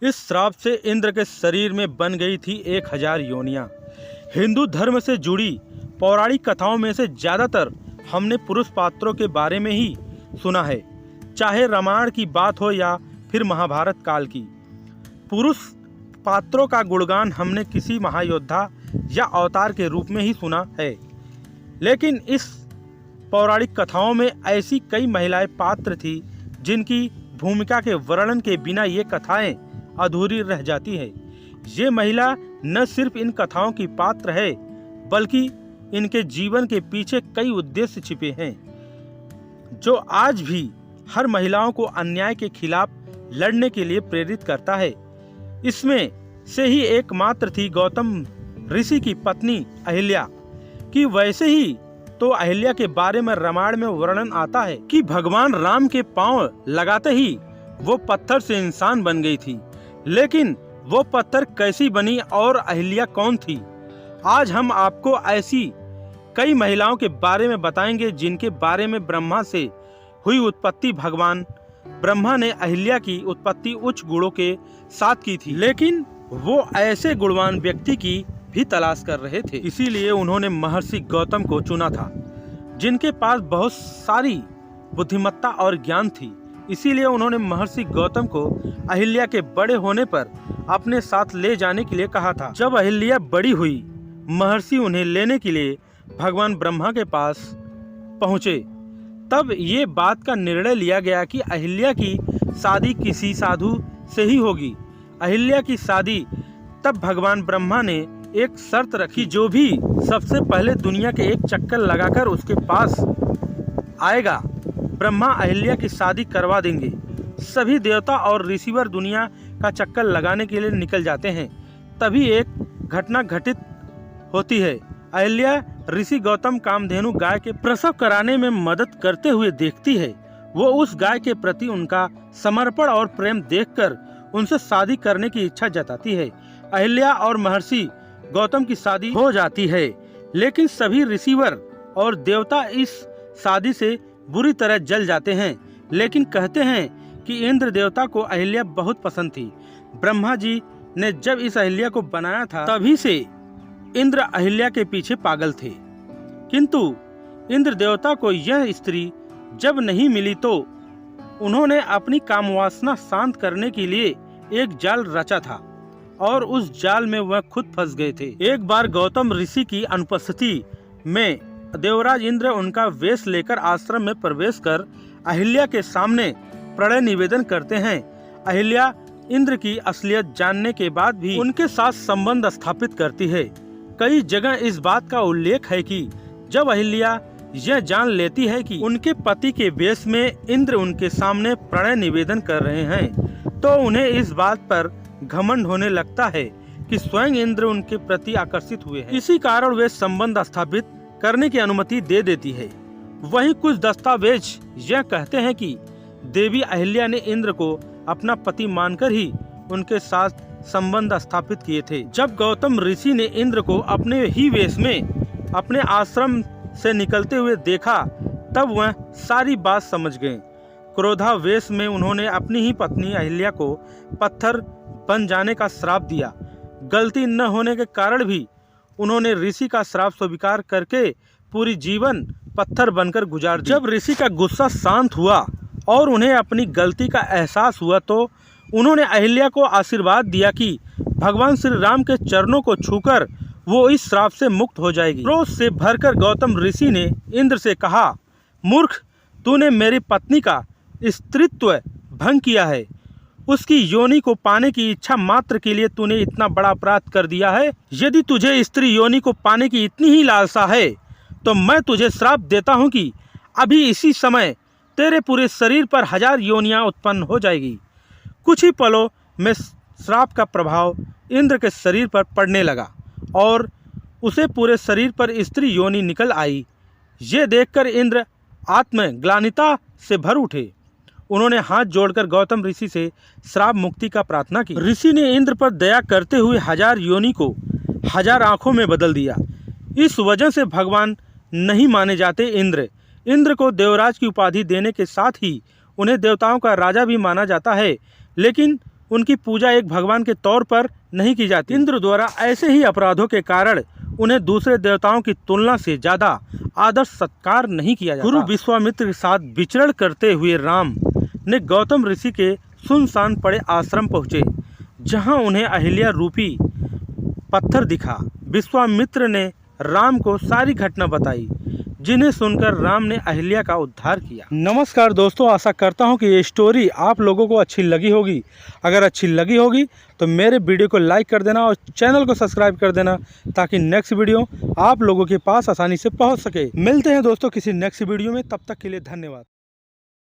इस श्राप से इंद्र के शरीर में बन गई थी 1000 योनियां। हिंदू धर्म से जुड़ी पौराणिक कथाओं में से ज़्यादातर हमने पुरुष पात्रों के बारे में ही सुना है, चाहे रामायण की बात हो या फिर महाभारत काल की। पुरुष पात्रों का गुणगान हमने किसी महायोद्धा या अवतार के रूप में ही सुना है, लेकिन इस पौराणिक कथाओं में ऐसी कई महिलाएं पात्र थी जिनकी भूमिका के वर्णन के बिना ये कथाएं अधूरी रह जाती है। ये महिला न सिर्फ इन कथाओं की पात्र है, बल्कि इनके जीवन के पीछे कई उद्देश्य छिपे हैं जो आज भी हर महिलाओं को अन्याय के खिलाफ लड़ने के लिए प्रेरित करता है। इसमें से ही एकमात्र थी गौतम ऋषि की पत्नी अहिल्या कि वैसे ही तो अहिल्या के बारे में रामायण में वर्णन आता है कि भगवान राम के पांव लगाते ही वो पत्थर से इंसान बन गई थी। लेकिन वो पत्थर कैसी बनी और अहिल्या कौन थी? आज हम आपको ऐसी कई महिलाओं के बारे में बताएंगे जिनके बारे में ब्रह्मा से हुई उत्पत्ति भगवान ब्रह्मा ने अहिल्या की उत्पत्ति उच्च गुणों के साथ की थी, लेकिन वो ऐसे गुणवान व्यक्ति की भी तलाश कर रहे थे। इसीलिए उन्होंने महर्षि गौतम को चुना था, जिनके पास बहुत सारी बुद्धिमत्ता और ज्ञान थी। इसीलिए उन्होंने महर्षि गौतम को अहिल्या के बड़े होने पर अपने साथ ले जाने के लिए कहा था। जब अहिल्या बड़ी हुई, महर्षि उन्हें लेने के लिए भगवान ब्रह्मा के पास पहुँचे। तब ये बात का निर्णय लिया गया कि अहिल्या की शादी किसी साधु से ही होगी। अहिल्या की शादी तब भगवान ब्रह्मा ने एक शर्त रखी, जो भी सबसे पहले दुनिया के एक चक्कर लगाकर उसके पास आएगा, ब्रह्मा अहिल्या की शादी करवा देंगे। सभी देवता और ऋषिवर दुनिया का चक्कर लगाने के लिए निकल जाते हैं। तभी एक घटना घटित होती है। अहिल्या ऋषि गौतम कामधेनु गाय के प्रसव कराने में मदद करते हुए देखती है। वो उस गाय के प्रति उनका समर्पण और प्रेम देखकर उनसे शादी करने की इच्छा जताती है। अहिल्या और महर्षि गौतम की शादी हो जाती है, लेकिन सभी ऋषिवर और देवता इस शादी से बुरी तरह जल जाते हैं। लेकिन कहते हैं कि इंद्र देवता को अहिल्या बहुत पसंद थी। ब्रह्मा जी ने जब इस अहिल्या को बनाया था, तभी से इंद्र अहिल्या के पीछे पागल थे। किंतु इंद्र देवता को यह स्त्री जब नहीं मिली तो उन्होंने अपनी कामवासना शांत करने के लिए एक जाल रचा था और उस जाल में वह खुद फंस गए थे। एक बार गौतम ऋषि की अनुपस्थिति में देवराज इंद्र उनका वेश लेकर आश्रम में प्रवेश कर अहिल्या के सामने प्रणय निवेदन करते हैं। अहिल्या इंद्र की असलियत जानने के बाद भी उनके साथ संबंध स्थापित करती है। कई जगह इस बात का उल्लेख है कि जब अहिल्या यह जान लेती है कि उनके पति के वेश में इंद्र उनके सामने प्रणय निवेदन कर रहे हैं, तो उन्हें इस बात पर घमंड होने लगता है कि स्वयं इंद्र उनके प्रति आकर्षित हुए हैं। इसी कारण वे संबंध स्थापित करने की अनुमति दे देती है। वहीं कुछ दस्तावेज यह कहते हैं कि देवी अहिल्या ने इंद्र को अपना पति मानकर ही उनके साथ संबंध स्थापित किए थे। जब गौतम ऋषि ने इंद्र को अपने ही वेश में अपने आश्रम से निकलते हुए देखा, तब वह सारी बात समझ गए। क्रोधावेश में उन्होंने अपनी ही पत्नी अहिल्या को पत्थर बन जाने का श्राप दिया। गलती न होने के कारण भी उन्होंने ऋषि का श्राप स्वीकार करके पूरी जीवन पत्थर बनकर गुजार दी। जब ऋषि का गुस्सा शांत हुआ और उन्हें अपनी गलती का एहसास हुआ, तो उन्होंने अहिल्या को आशीर्वाद दिया कि भगवान श्री राम के चरणों को छूकर वो इस श्राप से मुक्त हो जाएगी। क्रोध से भरकर गौतम ऋषि ने इंद्र से कहा, मूर्ख, तूने मेरी पत्नी का स्त्रीत्व भंग किया है। उसकी योनि को पाने की इच्छा मात्र के लिए तूने इतना बड़ा अपराध कर दिया है। यदि तुझे स्त्री योनि को पाने की इतनी ही लालसा है, तो मैं तुझे श्राप देता हूँ कि अभी इसी समय तेरे पूरे शरीर पर 1000 योनियाँ उत्पन्न हो जाएगी। कुछ ही पलों में श्राप का प्रभाव इंद्र के शरीर पर पड़ने लगा और उसे पूरे शरीर पर स्त्री योनि निकल आई। ये देखकर इंद्र आत्मग्लानिता से भर उठे। उन्होंने हाथ जोड़कर गौतम ऋषि से श्राप मुक्ति का प्रार्थना की। ऋषि ने इंद्र पर दया करते हुए 1000 योनि को 1000 आंखों में बदल दिया। इस वजह से भगवान नहीं माने जाते। इंद्र को देवराज की उपाधि देने के साथ ही उन्हें देवताओं का राजा भी माना जाता है, लेकिन उनकी पूजा एक भगवान के तौर पर नहीं की जाती। इंद्र द्वारा ऐसे ही अपराधों के कारण उन्हें दूसरे देवताओं की तुलना से ज्यादा आदर सत्कार नहीं किया जाता। गुरु विश्वामित्र के साथ विचरण करते हुए राम ने गौतम ऋषि के सुनसान पड़े आश्रम पहुँचे, जहाँ उन्हें अहिल्या रूपी पत्थर दिखा। विश्वामित्र ने राम को सारी घटना बताई, जिन्हें सुनकर राम ने अहिल्या का उद्धार किया। नमस्कार दोस्तों, आशा करता हूं कि ये स्टोरी आप लोगों को अच्छी लगी होगी। अगर अच्छी लगी होगी तो मेरे वीडियो को लाइक कर देना और चैनल को सब्सक्राइब कर देना, ताकि नेक्स्ट वीडियो आप लोगों के पास आसानी से पहुंच सके। मिलते हैं दोस्तों किसी नेक्स्ट वीडियो में, तब तक के लिए धन्यवाद।